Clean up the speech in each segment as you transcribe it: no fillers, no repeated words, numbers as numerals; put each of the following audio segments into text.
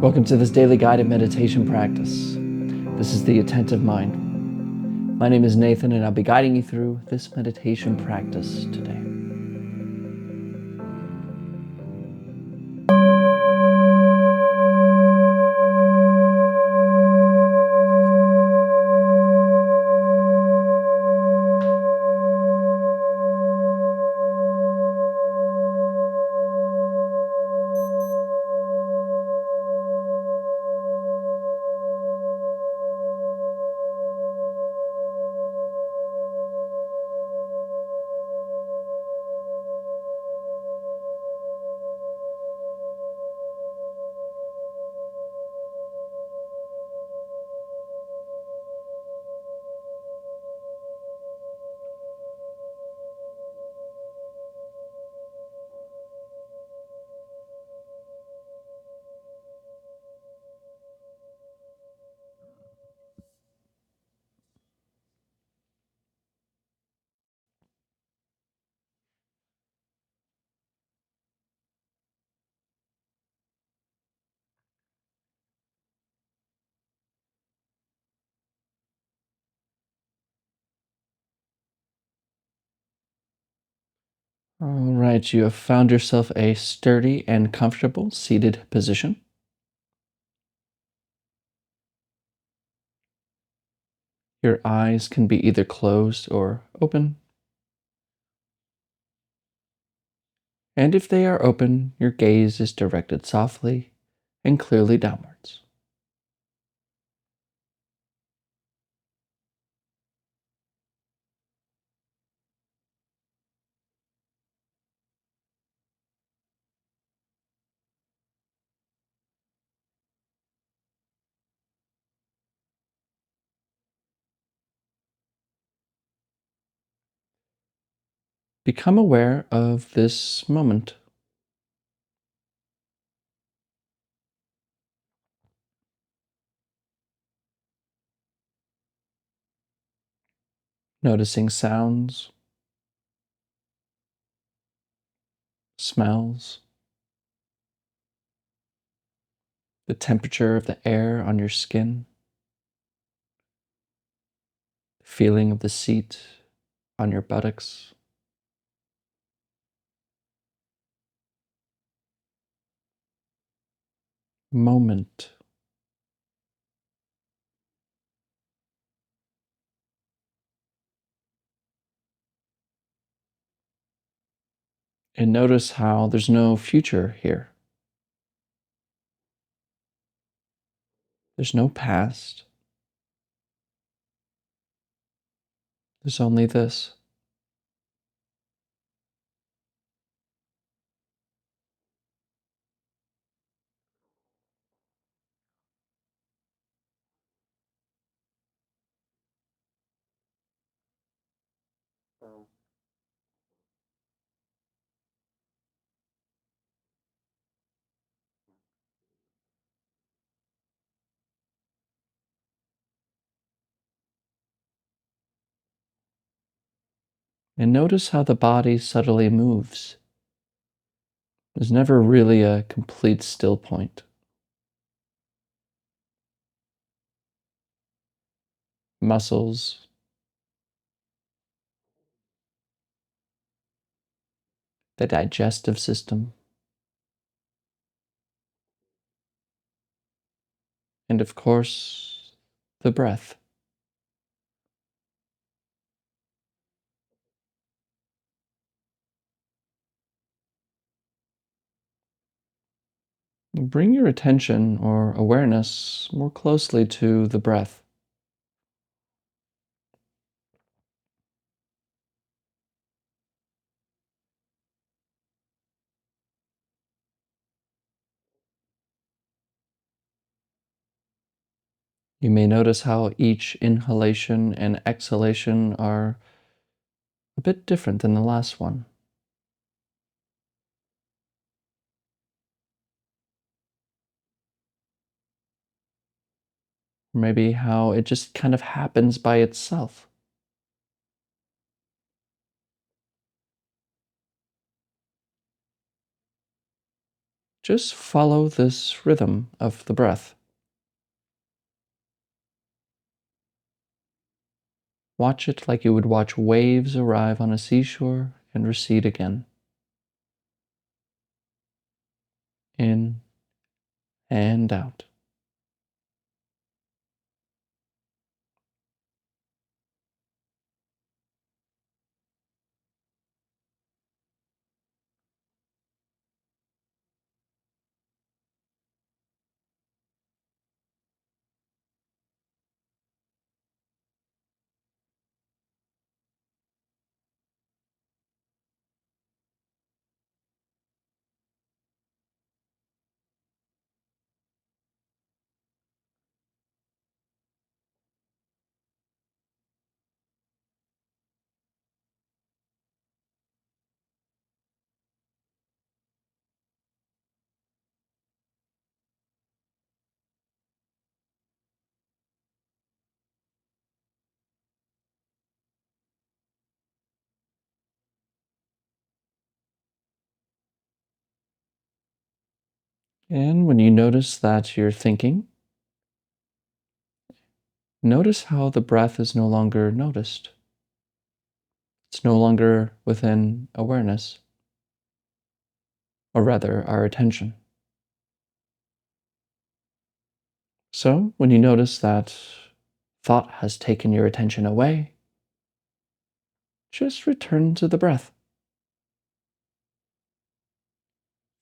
Welcome to this daily guided meditation practice. This is the Attentive Mind. My name is Nathan, and I'll be guiding you through this meditation practice today. All right, you have found yourself a sturdy and comfortable seated position. Your eyes can be either closed or open. And if they are open, your gaze is directed softly and clearly downwards. Become aware of this moment, noticing sounds, smells, the temperature of the air on your skin, the feeling of the seat on your buttocks. Moment. And notice how there's no future here. There's no past. There's only this. And notice how the body subtly moves. There's never really a complete still point. Muscles, the digestive system, and of course, the breath. Bring your attention or awareness more closely to the breath. You may notice how each inhalation and exhalation are a bit different than the last one. Maybe how it just kind of happens by itself. just follow this rhythm of the breath. Watch it like you would watch waves arrive on a seashore and recede again. In and out. And when you notice that you're thinking, notice how the breath is no longer noticed. It's no longer within awareness, or rather, our attention. So, when you notice that thought has taken your attention away, just return to the breath.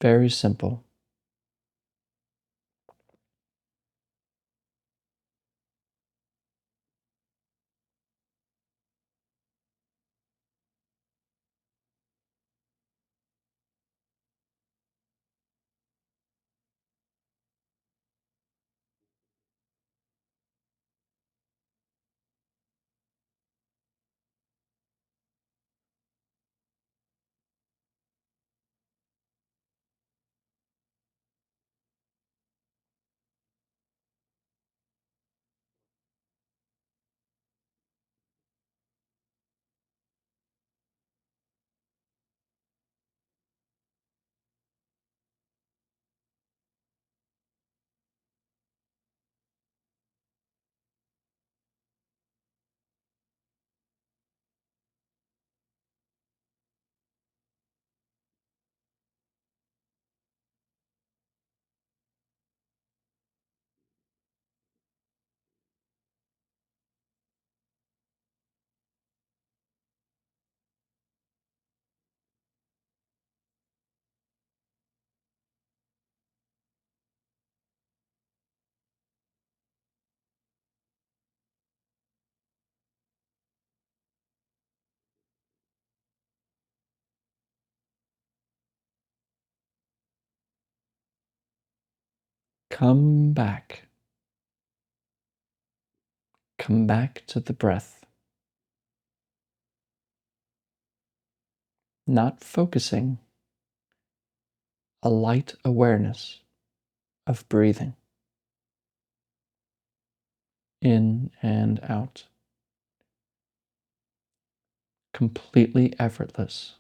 Very simple. Come back. Come back to the breath. Not focusing, a light awareness of breathing in and out. Completely effortless.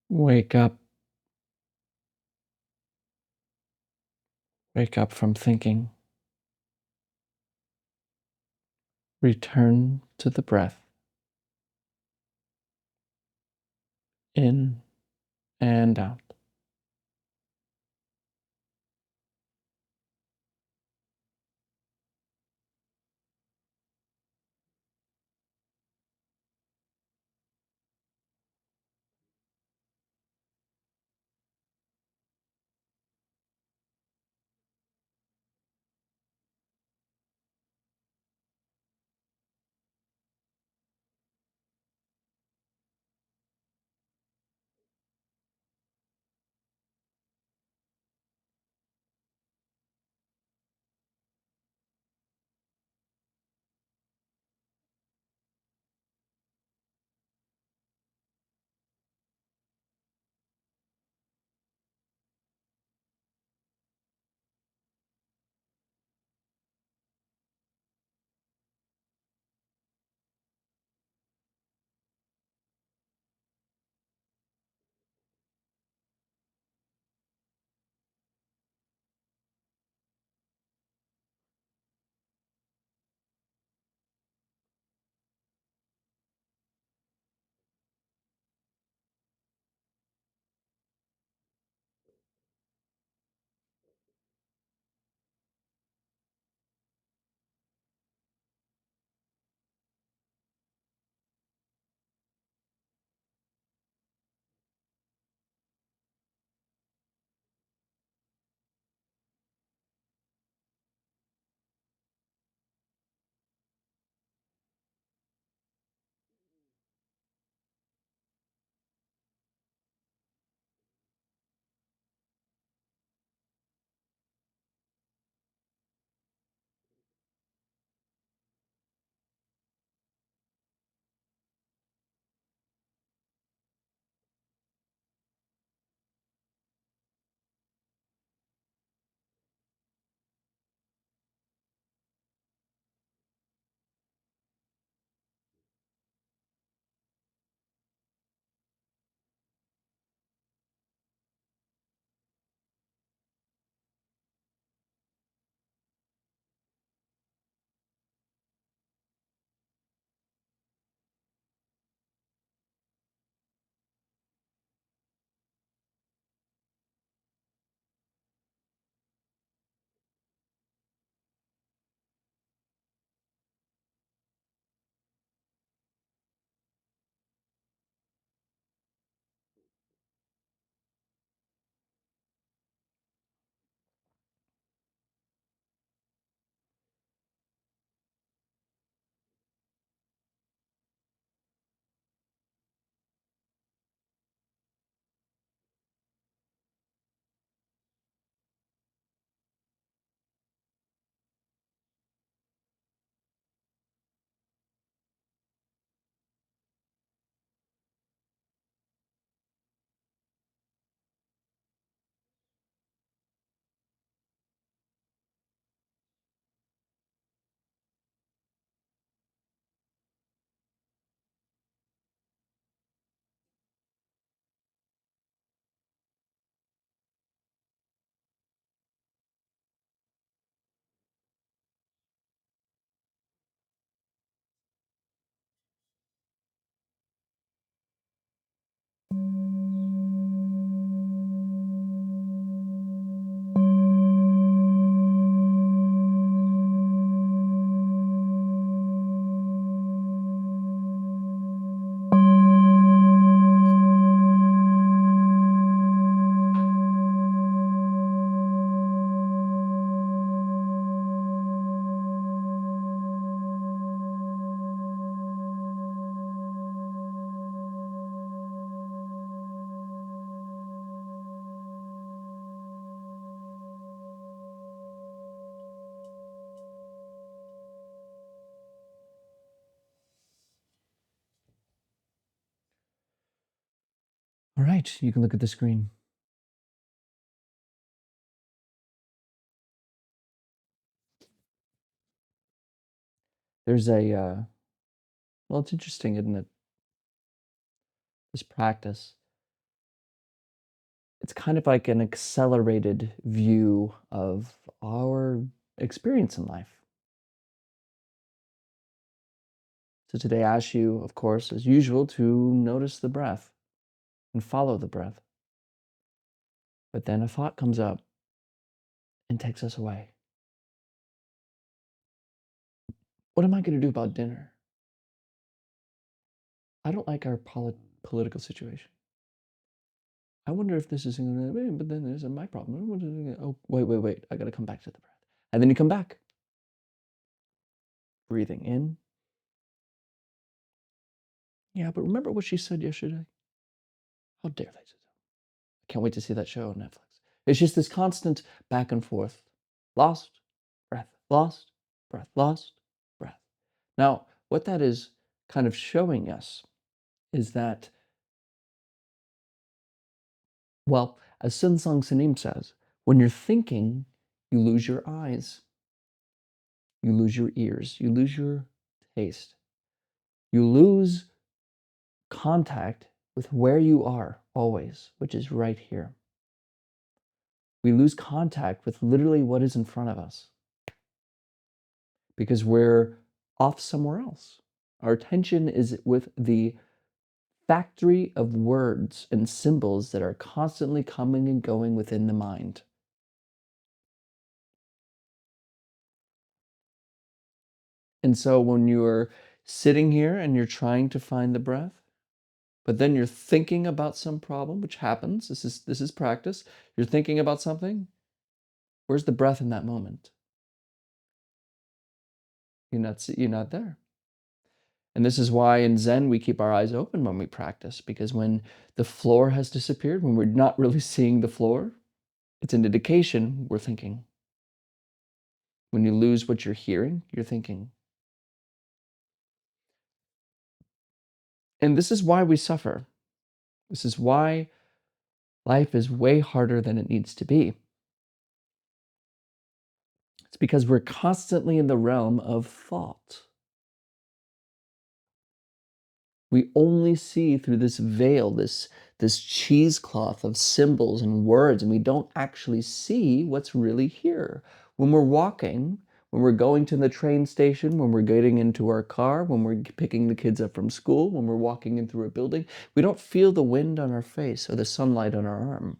Wake up. Wake up from thinking. Return to the breath. In and out. All right, you can look at the screen. There's well, it's interesting, isn't it? This practice. It's kind of like an accelerated view of our experience in life. So today I ask you, of course, as usual, to notice the breath and follow the breath. But then a thought comes up and takes us away. What am I going to do about dinner? I don't like our political situation. I wonder if this is going to, but then there's my problem. Oh, wait. I got to come back to the breath. And then you come back, breathing in. Yeah, but remember what she said yesterday? How dare they? I can't wait to see that show on Netflix. It's just this constant back and forth. Lost, breath, lost, breath, lost, breath. Now, what that is kind of showing us is that, well, as Sun Sung Sanim says, when you're thinking, you lose your eyes, you lose your ears, you lose your taste, you lose contact with where you are always, which is right here. We lose contact with literally what is in front of us because we're off somewhere else. Our attention is with the factory of words and symbols that are constantly coming and going within the mind. And so when you're sitting here and you're trying to find the breath, but then you're thinking about some problem, which happens, this is practice. You're thinking about something. Where's the breath in that moment? You're not there. And this is why in Zen we keep our eyes open when we practice, because when the floor has disappeared, when we're not really seeing the floor, it's an indication we're thinking. When you lose what you're hearing, you're thinking. And this is why we suffer. This is why life is way harder than it needs to be. It's because we're constantly in the realm of thought. We only see through this veil, this cheesecloth of symbols and words, and we don't actually see what's really here. When we're walking, when we're going to the train station, when we're getting into our car, when we're picking the kids up from school, when we're walking in through a building, we don't feel the wind on our face or the sunlight on our arm.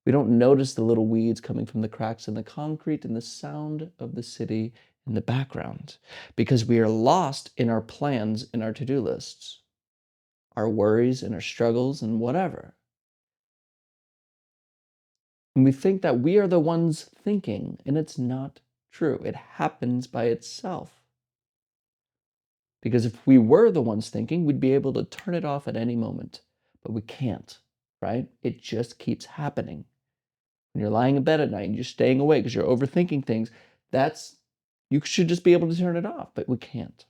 We don't notice the little weeds coming from the cracks in the concrete and the sound of the city in the background because we are lost in our plans and our to-do lists, our worries and our struggles and whatever. And we think that we are the ones thinking, and it's not true. It happens by itself. Because if we were the ones thinking, we'd be able to turn it off at any moment. But we can't, right? It just keeps happening. When you're lying in bed at night and you're staying awake because you're overthinking things, you should just be able to turn it off, but we can't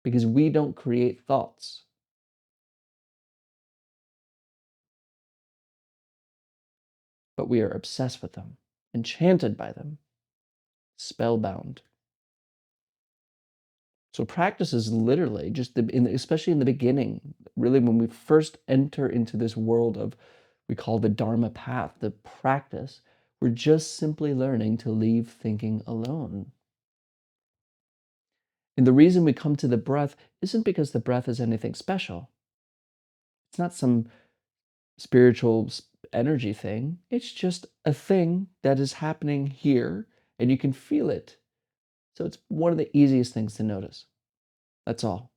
because we don't create thoughts. But we are obsessed with them, enchanted by them, spellbound. So practice is literally just especially in the beginning, really when we first enter into this world of we call the Dharma path, the practice, we're just simply learning to leave thinking alone. And the reason we come to the breath isn't because the breath is anything special. It's not some spiritual energy thing. It's just a thing that is happening here and you can feel it. So it's one of the easiest things to notice. That's all.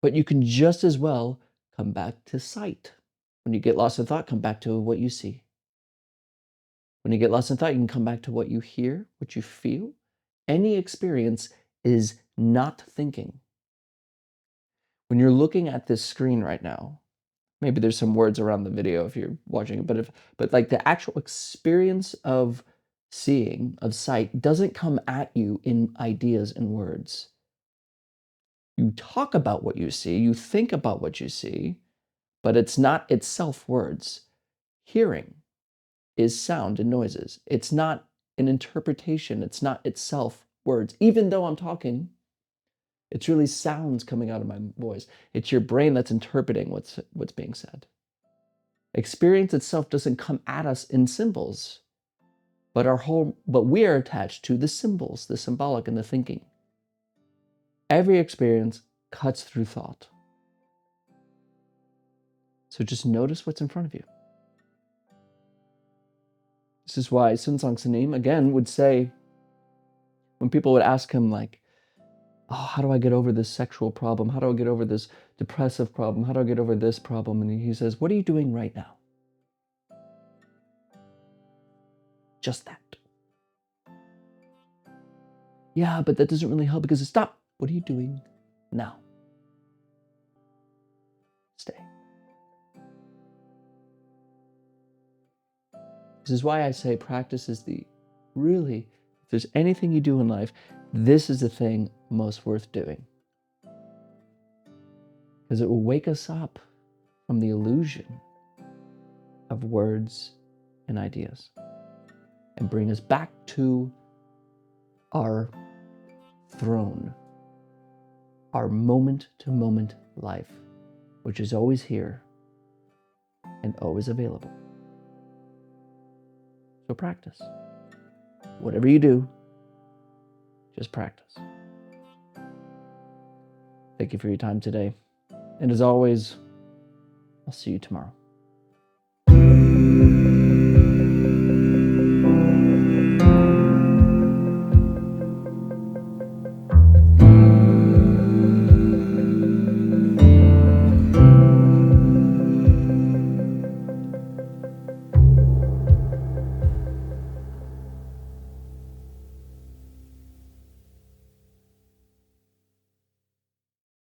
But you can just as well come back to sight. When you get lost in thought, come back to what you see. When you get lost in thought, you can come back to what you hear, what you feel. Any experience is not thinking. When you're looking at this screen right now, maybe there's some words around the video if you're watching it, but like the actual experience of seeing, of sight, doesn't come at you in ideas and words. You talk about what you see, you think about what you see, but it's not itself words. Hearing is sound and noises. It's not an interpretation. It's not itself words. Even though I'm talking, it's really sounds coming out of my voice. It's your brain that's interpreting what's being said. Experience itself doesn't come at us in symbols, but we are attached to the symbols, the symbolic and the thinking. Every experience cuts through thought. So just notice what's in front of you. This is why Sun Sanim again would say, when people would ask him like, oh, how do I get over this sexual problem? How do I get over this depressive problem? How do I get over this problem? And he says, what are you doing right now? Just that. Yeah, but that doesn't really help because stop. What are you doing now? Stay. This is why I say practice is if there's anything you do in life, this is the thing most worth doing. Because it will wake us up from the illusion of words and ideas and bring us back to our throne, our moment-to-moment life, which is always here and always available. So practice. Whatever you do, just practice. Thank you for your time today. And as always, I'll see you tomorrow.